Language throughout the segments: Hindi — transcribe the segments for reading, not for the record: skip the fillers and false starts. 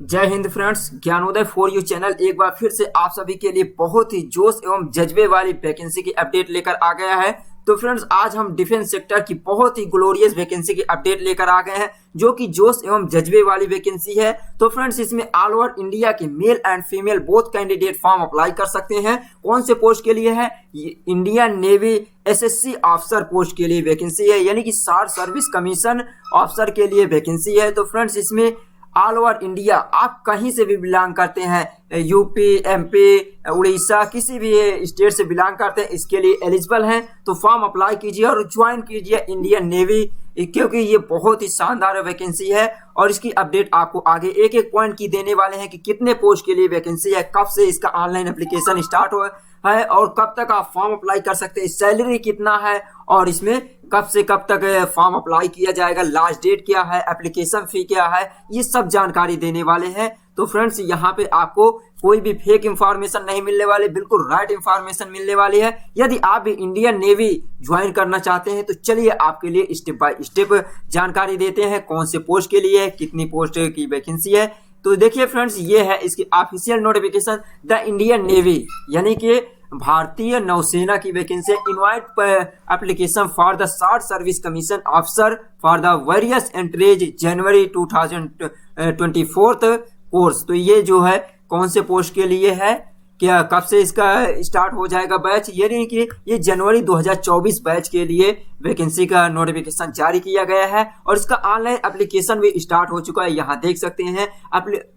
जय Hind friends, Gyanoday for you channel एक बार फिर से आप सभी के लिए बहुत ही जोश एवं जज्बे वाली वैकेंसी की अपडेट लेकर आ गया है। तो फ्रेंड्स, आज हम डिफेंस सेक्टर की बहुत ही ग्लोरियस वैकेंसी की अपडेट लेकर आ गए हैं, जो कि जोश एवं जज्बे वाली वैकेंसी है। तो फ्रेंड्स, इसमें ऑल ओवर इंडिया के male and female both candidate form apply कर सकते हैं। कौन से पोस्ट के लिए है? Indian navy SSC officer post के लिए वैकेंसी है, यानी कि शार्ट सर्विस कमीशन ऑफिसर के लिए वैकेंसी है। तो फ्रेंड्स, इसमें ऑल ओवर इंडिया आप कहीं से भी बिलोंग करते हैं, यूपी, एमपी, उड़ीसा, किसी भी स्टेट से बिलोंग करते हैं, इसके लिए एलिजिबल हैं। तो फॉर्म अप्लाई कीजिए और ज्वाइन कीजिए इंडियन नेवी, क्योंकि ये बहुत ही शानदार वैकेंसी है। और इसकी अपडेट आपको आगे एक एक पॉइंट की देने वाले हैं कि कितने पोस्ट के लिए वैकेंसी है, कब से इसका ऑनलाइन एप्लीकेशन स्टार्ट हुआ है और कब तक आप फॉर्म अप्लाई कर सकते हैं, सैलरी कितना है और इसमें कब से कब तक फॉर्म अप्लाई किया जाएगा, लास्ट डेट क्या है, एप्लीकेशन फी क्या है, ये सब जानकारी देने वाले हैं। तो फ्रेंड्स, यहाँ पे आपको कोई भी फेक इंफॉर्मेशन नहीं मिलने वाले, बिल्कुल राइट इंफॉर्मेशन मिलने वाली है। यदि आप भी इंडियन नेवी ज्वाइन करना चाहते हैं तो चलिए आपके लिए स्टेप बाय स्टेप जानकारी देते हैं कौन से पोस्ट के लिए, कितनी पोस्ट की वैकेंसी है। तो देखिए फ्रेंड्स, ये है इसकी official notification. The Indian navy यानी कि भारतीय नौसेना की vacancy, invite application for the short service commission officer for the various entries January 2024 course. तो ये जो है कौन से पोस्ट के लिए है, क्या कब से इसका स्टार्ट हो जाएगा बैच, यानी कि ये जनवरी 2024 बैच के लिए वैकेंसी का नोटिफिकेशन जारी किया गया है। और इसका ऑनलाइन एप्लीकेशन भी स्टार्ट हो चुका है, यहाँ देख सकते हैं।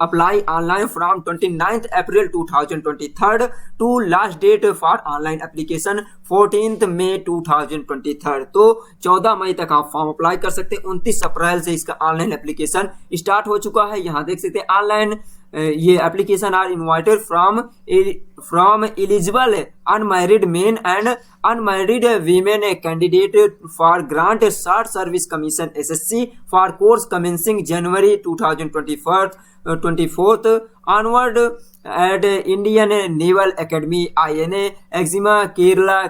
Apply online from 29 April 2023 to last date for online application 14 May 2023। तो 14 मई तक आप फॉर्म अप्लाई कर सकते हैं। 29 अप्रैल से इसका ऑनलाइन एप्लीकेशन स्टार्ट हो चुका है, यहाँ देख सकते हैं। ऑनलाइन ये application are invited from eligible unmarried men and unmarried women candidate for grant short service commission SSC for course commencing January 2024 onward at Indian naval academy INA एक्जिमा Kerala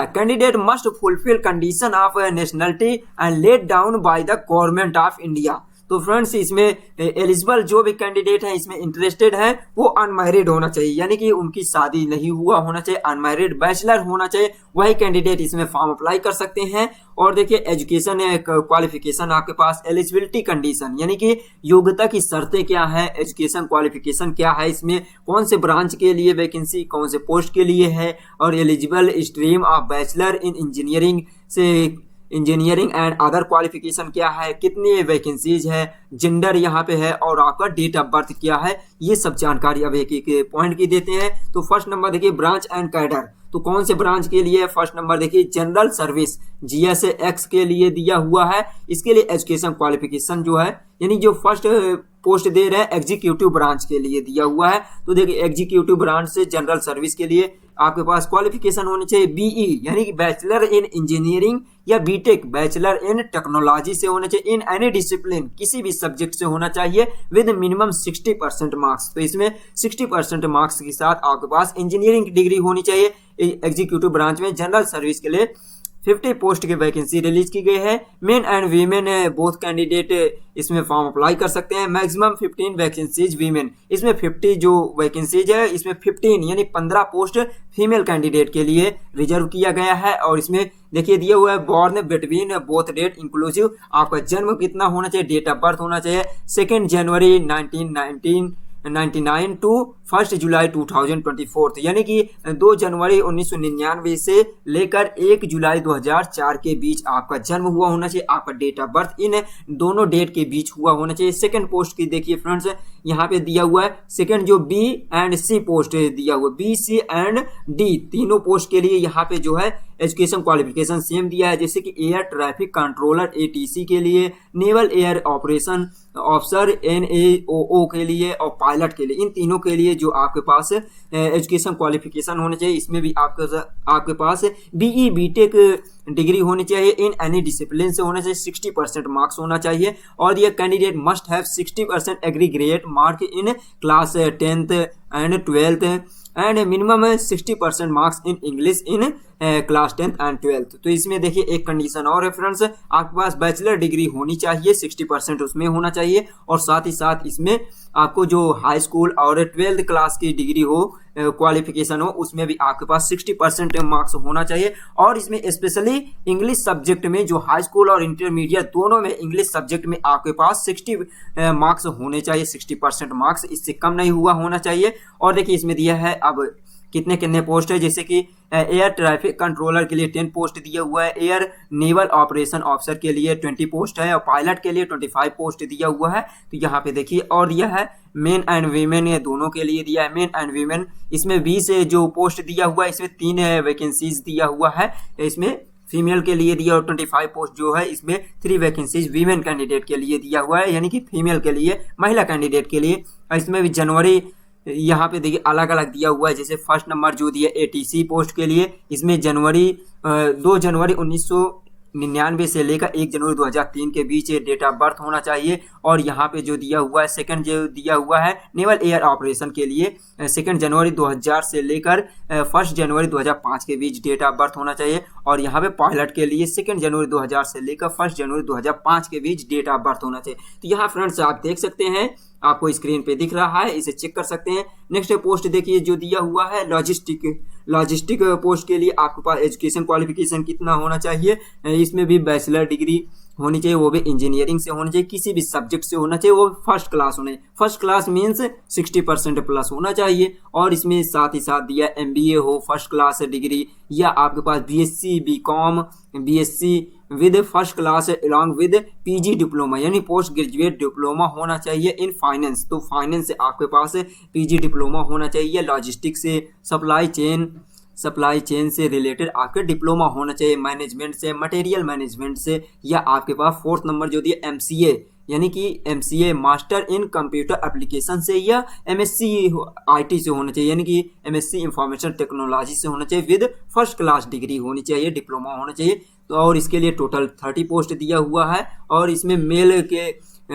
candidate must fulfil condition of nationality and laid down by the government of India. तो फ्रेंड्स, इसमें एलिजिबल जो भी कैंडिडेट हैं, इसमें इंटरेस्टेड हैं, वो अनमैरिड होना चाहिए, यानी कि उनकी शादी नहीं हुआ होना चाहिए, अनमैरिड बैचलर होना चाहिए, वही कैंडिडेट इसमें फॉर्म अप्लाई कर सकते हैं। और देखिए, एजुकेशन क्वालिफिकेशन आपके पास, एलिजिबिलिटी कंडीशन यानी कि योग्यता की शर्तें क्या है, एजुकेशन क्वालिफिकेशन क्या है, इसमें कौन से ब्रांच के लिए वैकेंसी, कौन से पोस्ट के लिए है, और eligible stream of bachelor in engineering से इंजीनियरिंग एंड अदर क्वालिफिकेशन क्या है, कितनी वैकेंसीज है, जेंडर यहाँ पे है, और आपका डेट ऑफ बर्थ क्या है, ये सब जानकारी अब एक एक पॉइंट की देते हैं। तो फर्स्ट नंबर देखिए, ब्रांच एंड कैडर। तो कौन से ब्रांच के लिए? फर्स्ट नंबर देखिए, जनरल सर्विस GSA के लिए दिया हुआ है। इसके लिए एजुकेशन क्वालिफिकेशन जो है, यानी जो फर्स्ट पोस्ट दे रहे हैं एग्जीक्यूटिव ब्रांच के लिए दिया हुआ है। तो देखिए, एग्जीक्यूटिव ब्रांच से जनरल सर्विस के लिए आपके पास क्वालिफिकेशन होनी चाहिए BE यानी कि बैचलर इन इंजीनियरिंग, या बीटेक बैचलर इन टेक्नोलॉजी से होना चाहिए, इन एनी डिसिप्लिन किसी भी सब्जेक्ट से होना चाहिए, विद मिनिमम 60% मार्क्स। तो इसमें 60% मार्क्स के साथ आपके पास इंजीनियरिंग की डिग्री होनी चाहिए। एग्जीक्यूटिव ब्रांच में जनरल सर्विस के लिए 50 पोस्ट की वैकेंसी रिलीज की गई है। Main and women both candidate इसमें फॉर्म अप्लाई कर सकते हैं। मैक्सिमम 15 वैकेंसीज वीमेन, इसमें 50 जो वैकेंसीज है, इसमें 15 यानी 15 पोस्ट फीमेल कैंडिडेट के लिए रिजर्व किया गया है। और इसमें देखिए दिया हुआ है, born between both date inclusive, आपका जन्म कितना होना चाहिए, डेट ऑफ बर्थ होना चाहिए 2 जनवरी 1999 टू 1 जुलाई 2024, यानी कि 2 जनवरी 1999 से लेकर 1 जुलाई 2004 के बीच आपका जन्म हुआ होना चाहिए, आपका डेट ऑफ बर्थ इन दोनों डेट के बीच हुआ होना चाहिए। सेकंड पोस्ट की देखिए फ्रेंड्स, यहाँ पे दिया हुआ है सेकंड जो B एंड C पोस्ट दिया हुआ, B, C एंड D तीनों पोस्ट के लिए यहाँ पे जो है एजुकेशन क्वालिफिकेशन सेम दिया है, जैसे कि एयर ट्रैफिक कंट्रोलर ATC के लिए, naval air operation officer NAOO के लिए, और पायलट के लिए, इन तीनों के लिए जो आपके पास एजुकेशन क्वालिफिकेशन होने चाहिए, इसमें भी आपके पास BE बीटेक डिग्री होनी चाहिए, इन एनी डिसिप्लिन से होना चाहिए, 60% मार्क्स होना चाहिए। और ये candidate must have 60% aggregate mark in class 10th and 12th and minimum 60% marks in English in class 10th and 12th। तो इसमें देखिए एक कंडीशन और है फ्रेंड्स, आपके पास बैचलर डिग्री होनी चाहिए, 60% उसमें होना चाहिए, और साथ ही साथ इसमें आपको जो हाई स्कूल और 12th क्लास की डिग्री हो, क्वालिफिकेशन हो, उसमें भी आपके पास 60% मार्क्स होना चाहिए। और इसमें स्पेशली इंग्लिश सब्जेक्ट में जो हाई स्कूल और इंटरमीडिएट दोनों में इंग्लिश सब्जेक्ट में आपके पास 60 मार्क्स होने चाहिए, 60% मार्क्स, इससे कम नहीं हुआ होना चाहिए। और देखिए इसमें दिया है अब कितने कितने पोस्ट है, जैसे कि एयर ट्रैफिक कंट्रोलर के लिए 10 पोस्ट दिया हुआ है, एयर नेवल ऑपरेशन ऑफिसर के लिए 20 पोस्ट है, और पायलट के लिए 25 पोस्ट दिया हुआ है। तो यहाँ पे देखिए और दिया है मेन एंड वीमेन, ये दोनों के लिए दिया है, मेन एंड वीमेन। इसमें 20 जो पोस्ट दिया हुआ है, इसमें 3 वैकेंसीज दिया हुआ है, इसमें फीमेल के लिए दिया, और 25 पोस्ट जो है इसमें 3 वैकेंसीज वीमेन कैंडिडेट के लिए दिया हुआ है, यानी कि फीमेल के लिए, महिला कैंडिडेट के लिए। इसमें भी जनवरी यहाँ पे देखिए अलग अलग दिया हुआ है, जैसे फर्स्ट नंबर जो दिया एटीसी पोस्ट के लिए, इसमें 2 जनवरी 1999 से लेकर 1 जनवरी 2003 के बीच डेट ऑफ बर्थ होना चाहिए। और यहाँ पे जो दिया हुआ है सेकंड जो दिया हुआ है नेवल एयर ऑपरेशन के लिए 2 जनवरी 2000 से लेकर 1 जनवरी 2005 के बीच डेट ऑफ बर्थ होना चाहिए। और यहाँ पे पायलट के लिए 2 जनवरी 2000 से लेकर 1 जनवरी 2005 के बीच डेट ऑफ बर्थ होना चाहिए। तो यहाँ फ्रेंड्स आप देख सकते हैं, आपको स्क्रीन पे दिख रहा है, इसे चेक कर सकते हैं। नेक्स्ट पोस्ट देखिए जो दिया हुआ है लॉजिस्टिक पोस्ट के लिए आपके पास एजुकेशन क्वालिफिकेशन कितना होना चाहिए, इसमें भी बैचलर डिग्री होनी चाहिए, वो भी इंजीनियरिंग से होनी चाहिए, किसी भी सब्जेक्ट से होना चाहिए, वो फर्स्ट क्लास होना चाहिए। फर्स्ट क्लास मीन्स 60% प्लस होना चाहिए। और इसमें साथ ही साथ दिया MBA हो फर्स्ट क्लास डिग्री, या आपके पास BSc BCom BSc with first class along with PG diploma, यानी पोस्ट ग्रेजुएट डिप्लोमा होना चाहिए इन फाइनेंस। तो फाइनेंस से आपके पास PG डिप्लोमा होना चाहिए, लॉजिस्टिक से सप्लाई चेन से रिलेटेड आपके डिप्लोमा होना चाहिए, मैनेजमेंट से, मटेरियल मैनेजमेंट से, या आपके पास 4th नंबर जो दिया MCA, यानी कि MCA master in computer application से, या MSc IT से होना चाहिए, यानी कि MSc इंफॉर्मेशन टेक्नोलॉजी से होना चाहिए, विद फर्स्ट क्लास डिग्री होनी चाहिए, डिप्लोमा होना चाहिए। तो और इसके लिए टोटल 30 पोस्ट दिया हुआ है। और इसमें मेल के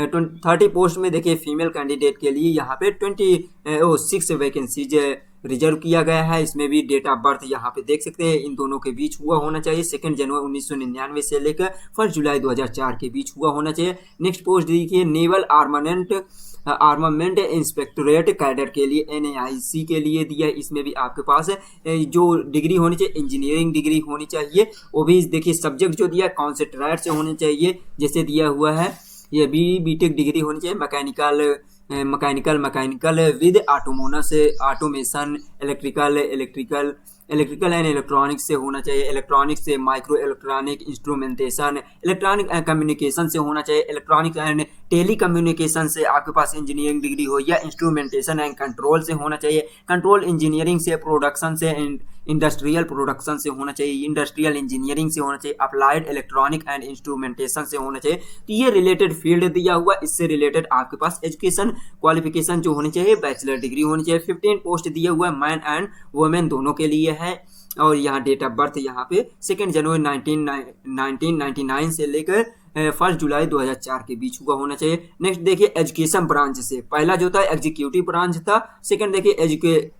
30 पोस्ट में देखिए फीमेल कैंडिडेट के लिए यहाँ पे 6 वैकेंसीज रिजर्व किया गया है। इसमें भी डेट ऑफ बर्थ यहाँ पे देख सकते हैं, इन दोनों के बीच हुआ होना चाहिए, 2 जनवरी 1999 से लेकर 1 जुलाई 2004 के बीच हुआ होना चाहिए। नेक्स्ट पोस्ट देखिए नेवल आर्मामेंट इंस्पेक्टोरेट कैडर के लिए NAIC के लिए दिया है। इसमें भी आपके पास जो डिग्री होनी चाहिए इंजीनियरिंग डिग्री होनी चाहिए, वो भी देखिए सब्जेक्ट जो दिया कौन से ट्रेड से होने चाहिए, जैसे दिया हुआ है ये BTech डिग्री होनी चाहिए, mechanical with automation, electrical and electronics से होना चाहिए, इलेक्ट्रॉनिक्स से micro electronic instrumentation, electronic and communication से होना चाहिए, इलेक्ट्रॉनिक एंड टेली कम्युनिकेशन से आपके पास इंजीनियरिंग डिग्री हो, या इंस्ट्रूमेंटेशन एंड कंट्रोल से होना चाहिए, कंट्रोल इंजीनियरिंग से, प्रोडक्शन से, इंडस्ट्रियल प्रोडक्शन से होना चाहिए, इंडस्ट्रियल इंजीनियरिंग से होना चाहिए, अप्लाइड इलेक्ट्रॉनिक एंड इंस्ट्रूमेंटेशन से होना चाहिए। तो ये रिलेटेड फील्ड दिया हुआ, इससे रिलेटेड आपके पास एजुकेशन क्वालिफिकेशन जो होनी चाहिए बैचलर डिग्री होनी चाहिए। 15 पोस्ट दिया हुआ है मैन एंड वुमेन दोनों के लिए है। और यहाँ डेट ऑफ बर्थ यहाँ पे 2 जनवरी 1999 से लेकर 1 जुलाई 2004 के बीच हुआ होना चाहिए। नेक्स्ट देखिए एजुकेशन ब्रांच से, पहला जो था एग्जीक्यूटिव ब्रांच था, सेकंड देखिए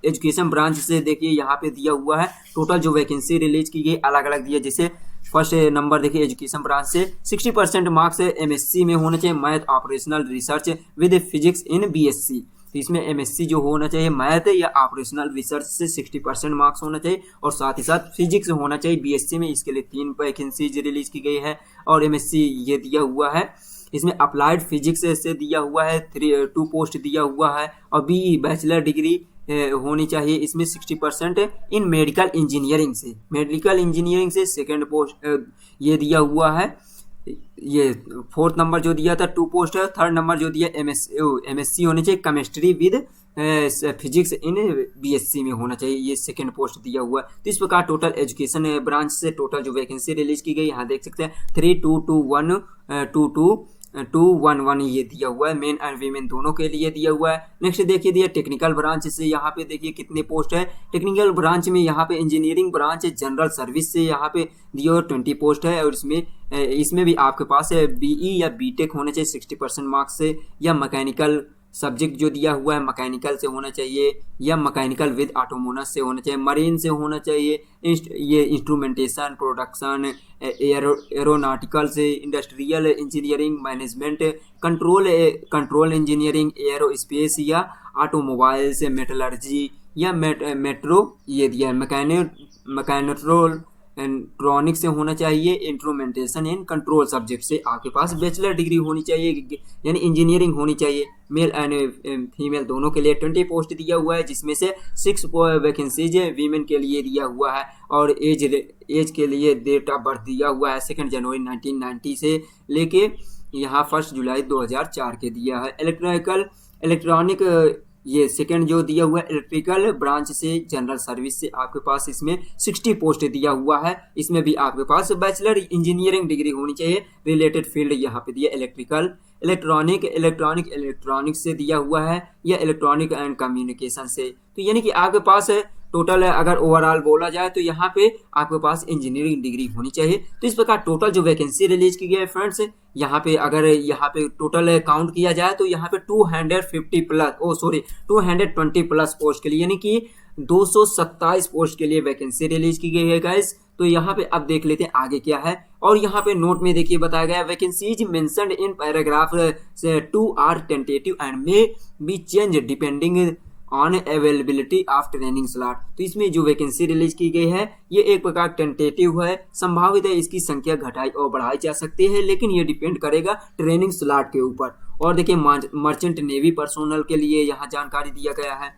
एजुकेशन ब्रांच से देखिए यहाँ पे दिया हुआ है टोटल जो वैकेंसी रिलीज की गई अलग अलग दिया। जैसे फर्स्ट नंबर देखिए एजुकेशन ब्रांच से 60% मार्क्स MSc में होना चाहिए, math operational research with physics in BSc। तो इसमें MSc जो होना चाहिए मैथ या ऑपरेशनल रिसर्च से 60% मार्क्स होना चाहिए, और साथ ही साथ फिजिक्स होना चाहिए BSc में। इसके लिए 3 वैकेंसीज रिलीज की गई है। और MSc ये दिया हुआ है, इसमें अप्लाइड फिजिक्स से दिया हुआ है 2 पोस्ट दिया हुआ है। और BE बैचलर डिग्री होनी चाहिए इसमें 60% इन मेडिकल इंजीनियरिंग से सेकेंड पोस्ट ये दिया हुआ है। ये 4th नंबर जो दिया था 2 पोस्ट है। 3rd नंबर जो दिया MSc होनी चाहिए chemistry with physics in BSc में होना चाहिए, ये सेकेंड पोस्ट दिया हुआ है। तो इस प्रकार टोटल एजुकेशन ब्रांच से टोटल जो वैकेंसी रिलीज की गई यहाँ देख सकते हैं 3221 ये दिया हुआ है, मेन एंड वीमेन दोनों के लिए दिया हुआ है। नेक्स्ट देखिए दिया टेक्निकल ब्रांच से, यहाँ पे देखिए कितने पोस्ट है। टेक्निकल ब्रांच में यहाँ पे इंजीनियरिंग ब्रांच जनरल सर्विस से यहाँ पे दिया हुआ 20 पोस्ट है। और इसमें भी आपके पास BE या BTech होने चाहिए 60% मार्क्स से, या सब्जेक्ट जो दिया हुआ है मैकेनिकल से होना चाहिए या मैकेनिकल विद ऑटोमोनस से होना चाहिए, मरीन से होना चाहिए, ये इंस्ट्रूमेंटेशन, प्रोडक्शन, एरोनॉटिकल से, industrial engineering, management, control engineering, aerospace या ऑटोमोबाइल से, मेटलर्जी या मेट्रो ये दिया है, मैकेनिट्रोल एंट्रॉनिक से होना चाहिए, इंस्ट्रूमेंटेशन एंड कंट्रोल सब्जेक्ट से आपके पास बैचलर डिग्री होनी चाहिए, यानी इंजीनियरिंग होनी चाहिए। मेल एंड फीमेल दोनों के लिए 20 पोस्ट दिया हुआ है, जिसमें से 6 वैकेंसीज वीमेन के लिए दिया हुआ है, और एज के लिए डेट ऑफ बर्थ दिया हुआ है 2 जनवरी 1990 से लेके यहाँ 1 जुलाई 2004 के दिया है। इलेक्ट्रॉनिक ये सेकंड जो दिया हुआ है इलेक्ट्रिकल ब्रांच से, जनरल सर्विस से आपके पास इसमें 60 पोस्ट दिया हुआ है, इसमें भी आपके पास बैचलर इंजीनियरिंग डिग्री होनी चाहिए। रिलेटेड फील्ड यहाँ पे दिया इलेक्ट्रिकल, इलेक्ट्रॉनिक से दिया हुआ है या इलेक्ट्रॉनिक एंड कम्युनिकेशन से। तो यानी कि आपके पास टोटल अगर ओवरऑल बोला जाए तो यहाँ पे आपके पास इंजीनियरिंग डिग्री होनी चाहिए। तो इस प्रकार टोटल जो वैकेंसी रिलीज की गई है फ्रेंड्स, यहाँ पे अगर यहाँ पे टोटल काउंट किया जाए तो यहाँ पे 220 प्लस पोस्ट के लिए, यानी कि 227 पोस्ट के लिए वैकेंसी रिलीज की गई है गाइस। तो यहाँ पे अब देख लेते हैं आगे क्या है, और यहाँ पे नोट में देखिए बताया गया vacancies mentioned in paragraph 2 are tentative and may be change depending on availability of training slot. तो इसमें जो वैकेंसी रिलीज की गई है ये एक प्रकार टेंटेटिव है, संभावित है इसकी संख्या घटाई और बढ़ाई जा सकती है, लेकिन ये डिपेंड करेगा ट्रेनिंग स्लॉट के ऊपर। और देखिए मर्चेंट नेवी पर्सोनल के लिए यहाँ जानकारी दिया गया है,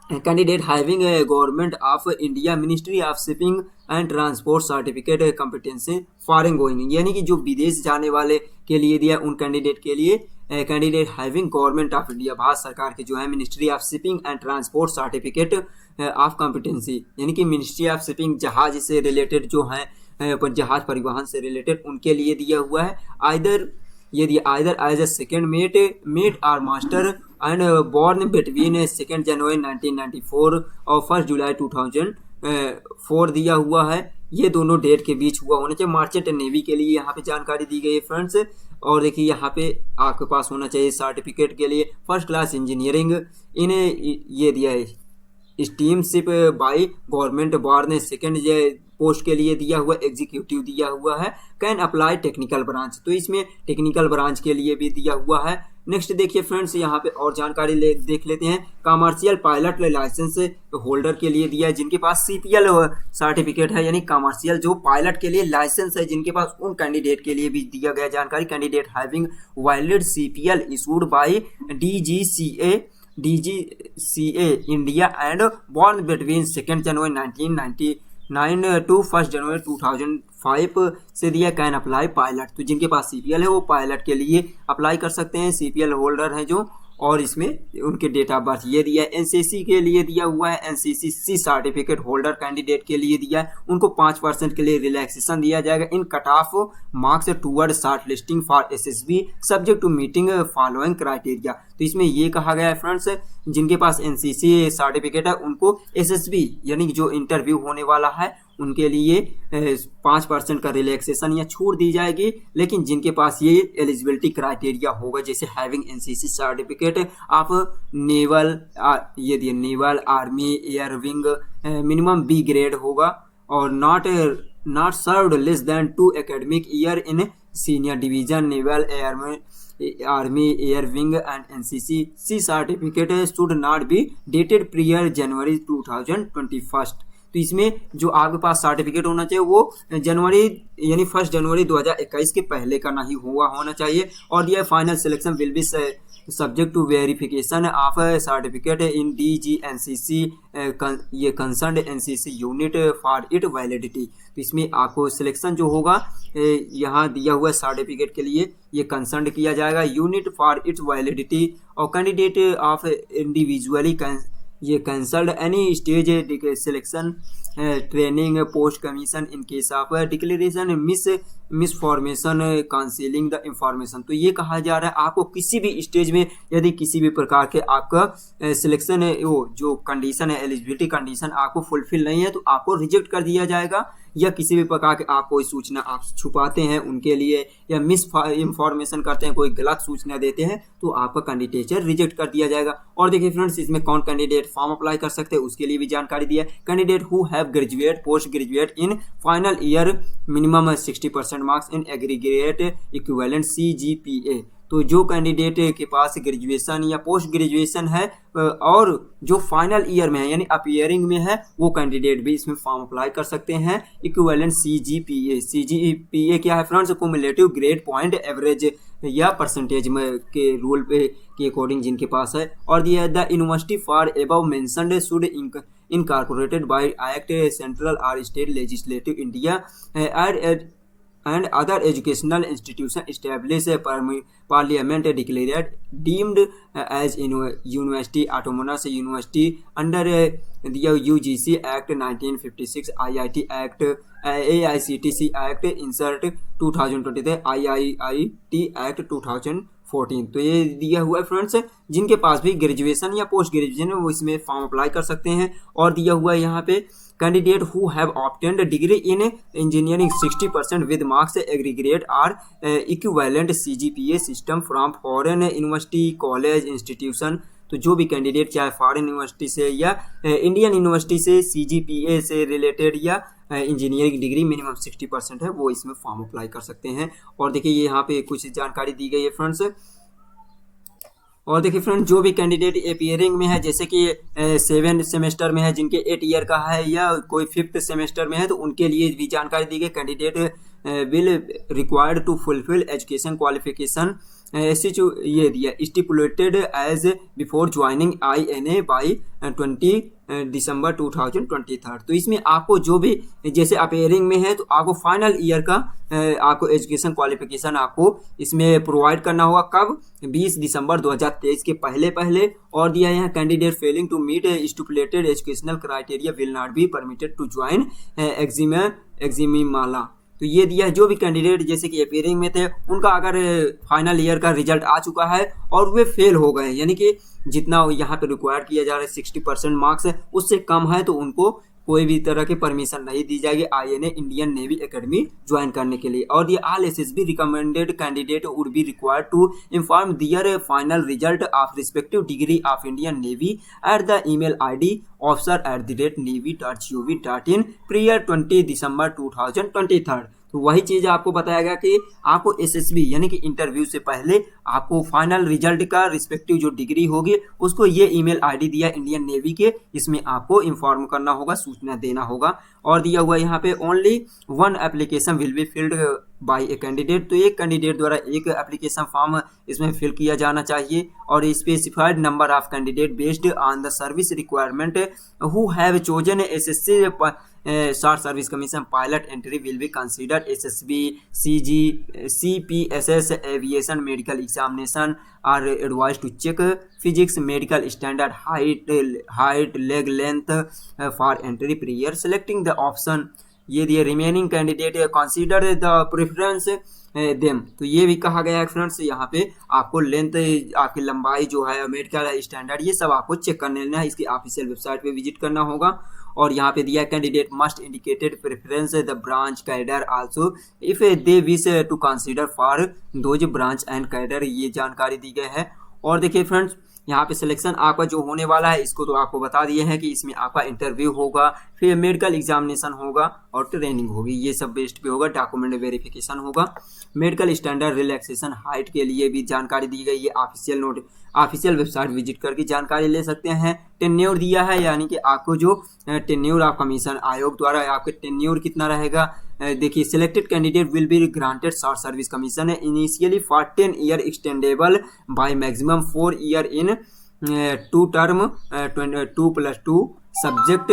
candidate having government of India ministry of shipping and transport certificate competency foreign going, यानी कि जो विदेश जाने वाले के लिए दिया उन कैंडिडेट के लिए candidate having government of India, Bharat सरकार के जो है ministry of shipping and transport certificate of competency, यानी कि मिनिस्ट्री ऑफ शिपिंग जहाज से रिलेटेड जो है जहाज परिवहन से रिलेटेड उनके लिए दिया हुआ है। Either as a second mate और master and born between 2 January 1994 और 1 जुलाई 2004 दिया हुआ है, ये दोनों डेट के बीच हुआ होना चाहिए। मर्चेंट नेवी के लिए यहाँ पे जानकारी दी गई है फ्रेंड्स। और देखिए यहाँ पे आपके पास होना चाहिए सर्टिफिकेट के लिए फर्स्ट क्लास इंजीनियरिंग, इन्हें ये दिया है steamship by government born second post के लिए दिया हुआ, एग्जीक्यूटिव दिया हुआ है, कैन अप्लाई टेक्निकल ब्रांच, तो इसमें टेक्निकल ब्रांच के लिए भी दिया हुआ है। नेक्स्ट देखिए फ्रेंड्स यहाँ पे और जानकारी देख लेते हैं, कमर्शियल पायलट लाइसेंस होल्डर के लिए दिया है जिनके पास CPL सर्टिफिकेट है, यानी कमर्शियल जो पायलट के लिए लाइसेंस है जिनके पास, उन कैंडिडेट के लिए भी दिया गया जानकारी। Candidate having valid CPL issued by DGCA India and born between 2 January 1999 to 1 January 2005 से दिया, कैन अप्लाई पायलट, तो जिनके पास CPL है वो पायलट के लिए अप्लाई कर सकते हैं, CPL होल्डर हैं जो, और इसमें उनके डेट ऑफ बर्थ ये दिया है। NCC के लिए दिया हुआ है, NCC सर्टिफिकेट होल्डर कैंडिडेट के लिए दिया है, उनको 5% के लिए रिलैक्सेशन दिया जाएगा in cut off marks toward shortlisting for SSB subject to meeting following criteria. तो इसमें ये कहा गया है फ्रेंड्स, जिनके पास NCC सर्टिफिकेट है उनको SSB यानी जो इंटरव्यू होने वाला है उनके लिए 5% का रिलैक्सेशन या छूट दी जाएगी, लेकिन जिनके पास ये एलिजिबिलिटी क्राइटेरिया होगा जैसे having NCC certificate of naval, ये दिए naval, army, air wing, minimum B grade होगा, और not served less than 2 academic year in senior division naval, army, air wing and NCC certificate should not be dated prior January 2021। तो इसमें जो आपके पास सर्टिफिकेट होना चाहिए वो जनवरी यानी 1 जनवरी 2021 के पहले का नहीं हुआ होना चाहिए। और यह final selection will be subject to verification of certificate in DGNCC ये concern NCC unit for it validity. तो इसमें आपको सिलेक्शन जो होगा यहाँ दिया हुआ सर्टिफिकेट के लिए ये कंसर्न किया जाएगा यूनिट फॉर इट्स वैलिडिटी, और कैंडिडेट ऑफ इंडिविजुअली ये cancelled any stage selection training post commission in case of declaration miss formation counselling the information. तो ये कहा जा रहा है आपको किसी भी स्टेज में यदि किसी भी प्रकार के आपका सिलेक्शन है वो जो कंडीशन है एलिजिबिलिटी कंडीशन आपको फुलफिल नहीं है तो आपको रिजेक्ट कर दिया जाएगा, या किसी भी प्रकार के आप कोई सूचना आप छुपाते हैं उनके लिए, या मिस इंफॉर्मेशन करते हैं, कोई गलत सूचना देते हैं, तो आपका कैंडिडेचर रिजेक्ट कर दिया जाएगा। और देखिए फ्रेंड्स, इसमें कौन कैंडिडेट फॉर्म अप्लाई कर सकते हैं उसके लिए भी जानकारी दिया है। Candidate who have graduate post graduate in final year minimum 60% marks in aggregate equivalent CGPA। तो जो कैंडिडेट के पास ग्रेजुएशन या पोस्ट ग्रेजुएशन है और जो फाइनल ईयर में है यानी अपीयरिंग में है, वो कैंडिडेट भी इसमें फॉर्म अप्लाई कर सकते हैं। इक्विवेलेंट CGPA क्या है friends? Cumulative grade point average या परसेंटेज में के रूल पे के अकॉर्डिंग जिनके पास है। और दिया the university for above mentioned should incorporated by act central or state legislative India and other educational institution established parliament declared deemed as university autonomous university under the UGC Act 1956, IIT Act, AICTC Act insert 2023, IIT Act 2014। तो ये दिया हुआ है फ्रेंड्स, जिनके पास भी ग्रेजुएशन या पोस्ट ग्रेजुएशन है वो इसमें फॉर्म अप्लाई कर सकते हैं। और दिया हुआ है यहाँ पे candidate who have obtained degree in engineering 60% with marks aggregate or equivalent CGPA system from foreign university college institution. तो जो भी कैंडिडेट चाहे फॉरेन यूनिवर्सिटी से या इंडियन यूनिवर्सिटी से CGPA से रिलेटेड या इंजीनियरिंग डिग्री मिनिमम 60% है, वो इसमें फॉर्म अप्लाई कर सकते हैं। और देखिए ये यहाँ पे कुछ जानकारी दी गई है फ्रेंड्स। और देखिए फ्रेंड, जो भी कैंडिडेट अपीयरिंग में है, जैसे कि 7 सेमेस्टर में है, जिनके 8 ईयर का है, या कोई 5th सेमेस्टर में है, तो उनके लिए भी जानकारी दी गई। Candidate will required to fulfil education qualification ये दिया stipulated age before joining INA by 20 December 2023। तो इसमें आपको जो भी जैसे अपीयरिंग में है तो आपको फाइनल ईयर का आपको एजुकेशन क्वालिफिकेशन आपको इसमें प्रोवाइड करना होगा। कब? 20 दिसंबर 2023 के पहले। और दिया है candidate failing to meet stipulated educational criteria will not be permitted to join Ezhimala. तो ये दिया है, जो भी कैंडिडेट जैसे कि अपीयरिंग में थे उनका अगर फाइनल ईयर का रिजल्ट आ चुका है और वे फेल हो गए, यानी कि जितना यहाँ पे रिक्वायर किया जा रहा है 60% मार्क्स है उससे कम है, तो उनको कोई भी तरह की परमिशन नहीं दी जाएगी INA Indian navy academy join करने के लिए। और ये all SSB recommended candidate would be required to inform their final result of respective degree of Indian navy at the email ID officer@navy.gov.in prior 20 December 2023। तो वही चीज़ आपको बताया गया कि आपको SSB यानी कि इंटरव्यू से पहले आपको फाइनल रिजल्ट का रिस्पेक्टिव जो डिग्री होगी उसको ये ईमेल ID दिया इंडियन नेवी के, इसमें आपको इन्फॉर्म करना होगा, सूचना देना होगा। और दिया हुआ यहाँ पे only 1 application will be filled by a candidate. तो एक कैंडिडेट द्वारा एक एप्लीकेशन फॉर्म इसमें फिल किया जाना चाहिए। और specified number of candidate based on the service requirement who have chosen SSC short service commission pilot entry will be consider SSB CPSS aviation medical examination are advise to check physics medical standard height leg length for entry prior selecting the option. ये दिए remaining candidate consider the preference them. तो ये भी कहा गया है फ्रेंड्स, यहाँ पे आपको लेंथ आपकी लंबाई जो है मेडिकल स्टैंडर्ड ये सब आपको चेक करने लेना है, इसकी ऑफिशियल वेबसाइट पे विजिट करना होगा। और यहाँ पे दिया candidate must indicated preference the branch cadre also if they wish to consider for those branch and cadre, ये जानकारी दी गई है। और देखिए फ्रेंड्स, यहाँ पे सिलेक्शन आपका जो होने वाला है इसको तो आपको बता दिए हैं कि इसमें आपका इंटरव्यू होगा, फिर मेडिकल एग्जामिनेशन होगा और ट्रेनिंग होगी, ये सब बेस्ड पे होगा, डॉक्यूमेंट वेरिफिकेशन होगा। मेडिकल स्टैंडर्ड रिलैक्सेशन हाइट के लिए भी जानकारी दी गई है, ऑफिशियल वेबसाइट विजिट करके जानकारी ले सकते हैं। टेन्योर दिया है, यानी कि आपको जो टेन्योर आप कमीशन आयोग द्वारा आपके टेन्योर कितना रहेगा। देखिए selected candidate will be granted short service commission है initially for 10 year extendable by maximum 4 year in 2 term 2+2 subject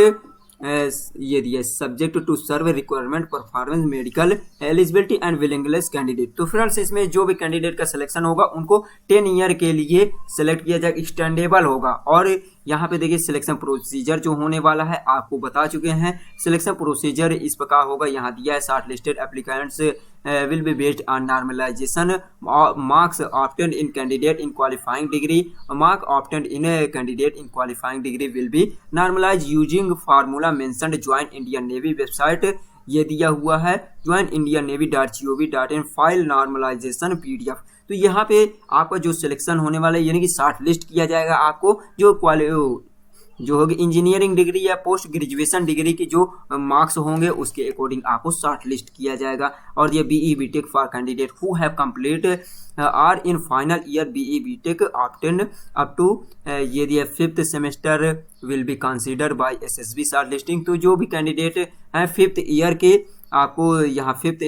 ये दिया subject to serve requirement performance medical eligibility and willingness candidate. तो फ्रेंड्स, इसमें जो भी कैंडिडेट का सिलेक्शन होगा उनको 10 ईयर के लिए सिलेक्ट किया जाएगा, एक्सटेंडेबल होगा। और यहाँ पे देखिए सिलेक्शन प्रोसीजर जो होने वाला है आपको बता चुके हैं। सिलेक्शन प्रोसीजर इस प्रकार होगा, यहाँ दिया है short listed applicants will be based on normalization marks obtained in candidate in qualifying degree. Mark obtained in a candidate in qualifying degree will be normalized using formula mentioned join Indian Navy website ये दिया हुआ है joinindiannavy.gov.in फाइल नॉर्मलाइजेशन PDF। तो यहाँ पे आपका जो सिलेक्शन होने वाला है यानी कि शॉर्ट लिस्ट किया जाएगा, आपको जो होगी इंजीनियरिंग डिग्री या पोस्ट ग्रेजुएशन डिग्री के जो मार्क्स होंगे उसके अकॉर्डिंग आपको शॉर्ट लिस्ट किया जाएगा। और ये BE BTech for candidate who have complete or in final year BE BTech obtained up to ये दिया 5th semester will be consider by SSB short listing. तो जो भी कैंडिडेट हैं 5th ईयर के, आपको यहाँ 5th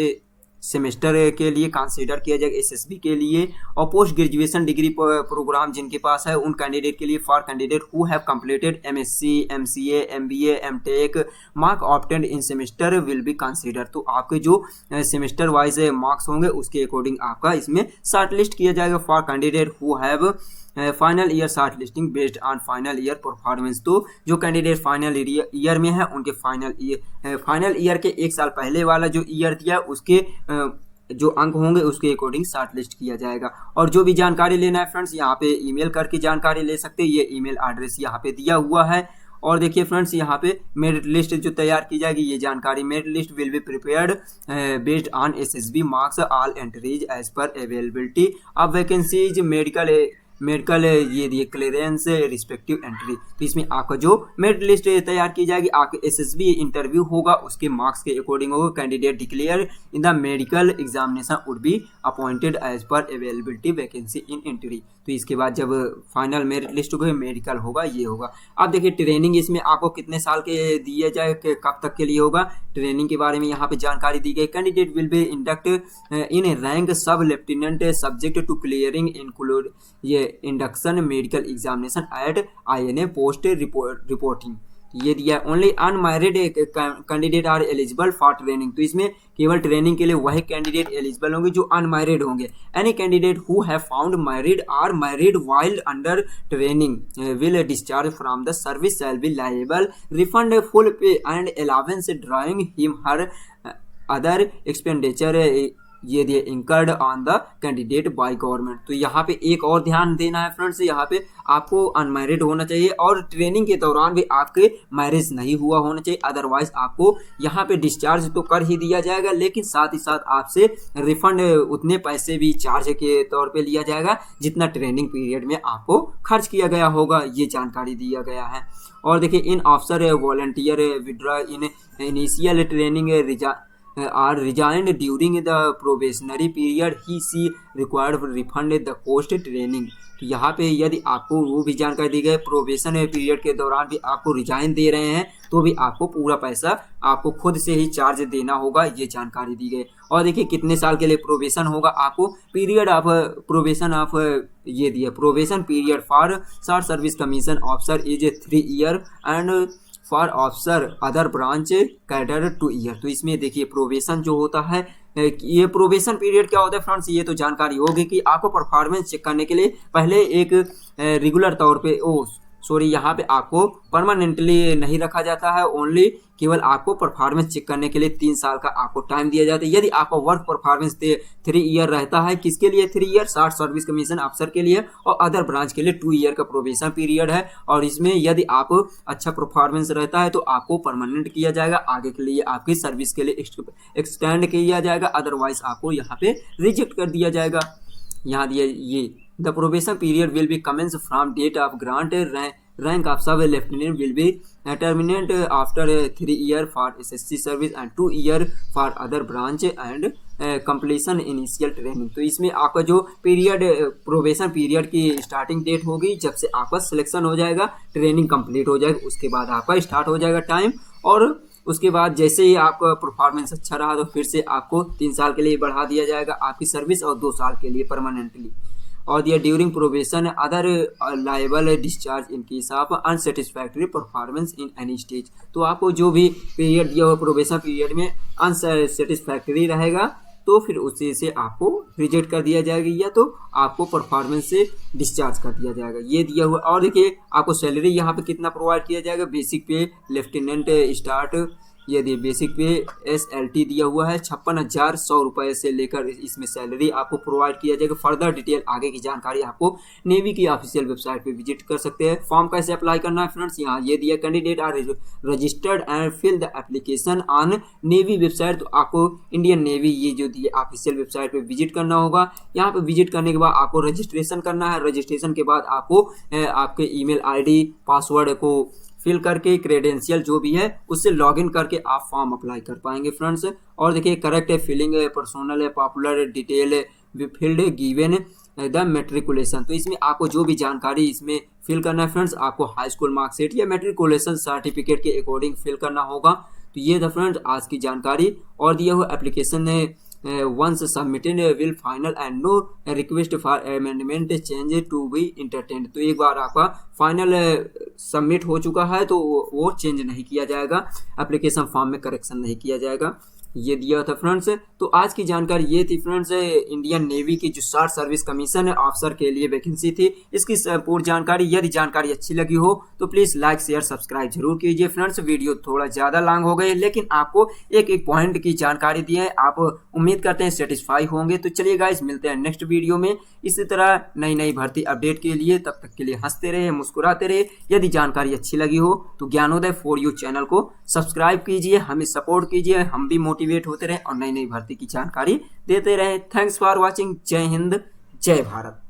सेमेस्टर के लिए कंसीडर किया जाएगा SSB के लिए। और पोस्ट ग्रेजुएशन डिग्री प्रोग्राम जिनके पास है उन कैंडिडेट के लिए for candidate who have completed MSc MCA MBA MTech mark obtained in semester will be consider. तो आपके जो सेमेस्टर वाइज मार्क्स होंगे उसके अकॉर्डिंग आपका इसमें शॉर्ट लिस्ट किया जाएगा for candidate who have final year short listing based on final year performance. तो जो कैंडिडेट फाइनल ईयर में है उनके फाइनल ईयर के एक साल पहले वाला जो ईयर दिया उसके जो अंक होंगे उसके अकॉर्डिंग शॉर्ट लिस्ट किया जाएगा। और जो भी जानकारी लेना है फ्रेंड्स यहाँ पे ईमेल करके जानकारी ले सकते हैं, ये ईमेल एड्रेस यहाँ पे दिया हुआ है। और देखिए फ्रेंड्स यहाँ पे मेरिट लिस्ट जो तैयार की जाएगी ये जानकारी, merit list will be prepared based on SSB marks all entries as per availability of vacancies medical ये दिए क्लियरेंस रिस्पेक्टिव एंट्री। तो इसमें आपका जो मेरिट लिस्ट तैयार की जाएगी आपके SSB इंटरव्यू होगा उसके मार्क्स के अकॉर्डिंग होगा। Candidate declare in the medical examination would be appointed as per availability vacancy in entry. तो इसके बाद जब फाइनल मेरिट लिस्ट होगा मेडिकल होगा ये होगा। अब देखिए ट्रेनिंग इसमें आपको कितने साल के दिए जाए, कब तक के लिए होगा, ट्रेनिंग के बारे में यहाँ पे जानकारी दी गई। Candidate will be induct in rank sub lieutenant subject to clearing include ये induction medical examination at INA post reporting. ये दिया only unmarried candidate are eligible for training. तो इसमें केवल ट्रेनिंग के लिए वही कैंडिडेट एलिजिबल होंगे जो अनमैरिड होंगे। Any candidate who have found married or married while under training will discharge from the service shall be liable refund full pay and allowance drawing him her other expenditure ये दिए incurred on the candidate by government. तो यहाँ पे एक और ध्यान देना है फ्रेंड्स, यहाँ पे आपको अनमैरिड होना चाहिए और ट्रेनिंग के दौरान भी आपके मैरिज नहीं हुआ होना चाहिए, अदरवाइज आपको यहाँ पे डिस्चार्ज तो कर ही दिया जाएगा लेकिन साथ ही साथ आपसे रिफंड उतने पैसे भी चार्ज के तौर पे लिया जाएगा जितना ट्रेनिंग पीरियड में आपको खर्च किया गया होगा, ये जानकारी दिया गया है। और देखिए in officer volunteer withdraw in initial training are resigned during the probationary period he she required refund the cost training। तो यहाँ पे यदि आपको वो भी जानकारी दी गई प्रोबेशन पीरियड के दौरान भी आपको रिजाइन दे रहे हैं तो भी आपको पूरा पैसा आपको खुद से ही चार्ज देना होगा, ये जानकारी दी गई। और देखिए कितने साल के लिए प्रोबेशन होगा, आपको पीरियड ऑफ प्रोबेशन ऑफ ये दिया probation period for short service commission officer is 3 year and for officer other branch cadre 2 year. तो इसमें देखिए प्रोबेशन जो होता है, ये प्रोबेशन पीरियड क्या होता है फ्रेंड्स, ये तो जानकारी होगी कि आपको परफॉर्मेंस चेक करने के लिए पहले एक रेगुलर तौर पे यहाँ पे आपको परमानेंटली नहीं रखा जाता है, ओनली केवल आपको परफॉर्मेंस चेक करने के लिए 3 साल का आपको टाइम दिया जाता है। यदि आपका वर्क परफॉर्मेंस 3 ईयर रहता है, किसके लिए 3 ईयर, शॉर्ट सर्विस कमीशन अफसर के लिए, और अदर ब्रांच के लिए 2 ईयर का प्रोबेशन पीरियड है। और इसमें यदि आप अच्छा परफॉर्मेंस रहता है तो आपको परमानेंट किया जाएगा, आगे के लिए आपकी सर्विस के लिए एक्सटेंड किया जाएगा, अदरवाइज आपको यहाँ पे रिजेक्ट कर दिया जाएगा। यहाँ दिया ये the probation period will be commence from date of grant rank of sub lieutenant will be terminate after 3 year for SSC service and 2 year for other branch and completion initial training। तो इसमें आपका जो पीरियड प्रोबेशन पीरियड की स्टार्टिंग डेट होगी जब से आपका सिलेक्शन हो जाएगा, ट्रेनिंग कंप्लीट हो जाएगा, उसके बाद आपका स्टार्ट हो जाएगा टाइम, और उसके बाद जैसे ही आपका परफॉर्मेंस अच्छा रहा तो फिर से आपको 3 साल के लिए बढ़ा दिया जाएगा आपकी सर्विस, और 2 साल के लिए परमानेंटली। और दिया during probation other liable discharge in case of unsatisfactory performance in any stage. तो आपको जो भी पीरियड दिया हुआ प्रोबेशन पीरियड में अनसेटिस्फैक्ट्री रहेगा तो फिर उसी से आपको रिजेक्ट कर दिया जाएगा या तो आपको परफॉर्मेंस से डिस्चार्ज कर दिया जाएगा, ये दिया हुआ। और देखिए आपको सैलरी यहाँ पे कितना प्रोवाइड किया जाएगा, बेसिक पे लेफ्टिनेंट स्टार्ट ये दिए बेसिक पे SLT दिया हुआ है 56,100 रुपये से लेकर इसमें सैलरी आपको प्रोवाइड किया जाएगा। फर्दर डिटेल आगे की जानकारी आपको नेवी की ऑफिशियल वेबसाइट पे विजिट कर सकते हैं। फॉर्म कैसे अप्लाई करना है फ्रेंड्स, यहाँ ये दिया candidate are registered and fill the application on navy website. तो आपको इंडियन नेवी ये जो दिया ऑफिशियल वेबसाइट पे विजिट करना होगा। यहाँ पे विजिट करने के बाद आपको रजिस्ट्रेशन करना है। रजिस्ट्रेशन के बाद आपको आपके ईमेल आईडी पासवर्ड को फिल करके क्रेडेंशियल जो भी है उससे लॉगिन करके आप फॉर्म अप्लाई कर पाएंगे फ्रेंड्स। और देखिए करेक्ट है, फिलिंग है, पर्सनल है, पॉपुलर डिटेल है, फील्ड गिवन द मेट्रिकुलेशन। तो इसमें आपको जो भी जानकारी इसमें फिल करना है फ्रेंड्स, आपको हाई स्कूल मार्कशीट या मेट्रिकुलेशन सर्टिफिकेट के अकॉर्डिंग फिल करना होगा। तो ये था फ्रेंड्स आज की जानकारी। और दिया हुआ एप्लीकेशन है once submitted will final and no request for amendment change to be entertained। तो एक बार आपका फाइनल सबमिट हो चुका है तो वो चेंज नहीं किया जाएगा, एप्लीकेशन फॉर्म में करेक्शन नहीं किया जाएगा। ये दिया था फ्रेंड्स। तो आज की जानकारी ये थी फ्रेंड्स, इंडियन नेवी की जो शॉर्ट सर्विस कमीशन ऑफिसर के लिए वैकेंसी थी इसकी पूरी जानकारी। यदि जानकारी अच्छी लगी हो तो प्लीज़ लाइक शेयर सब्सक्राइब जरूर कीजिए फ्रेंड्स। वीडियो थोड़ा ज़्यादा लॉन्ग हो गई लेकिन आपको एक एक पॉइंट की जानकारी दी है, आप उम्मीद करते हैं सेटिस्फाई होंगे। तो चलिए गाइस मिलते हैं नेक्स्ट वीडियो में इसी तरह नई नई भर्ती अपडेट के लिए। तब तक के लिए हंसते रहे, मुस्कुराते रहे। यदि जानकारी अच्छी लगी हो तो ज्ञानोदय फॉर यू चैनल को सब्सक्राइब कीजिए, हमें सपोर्ट कीजिए, हम भी मोटिवेट होते रहें और नई नई भर्ती की जानकारी देते रहें। Thanks for watching. जय हिंद, जय भारत।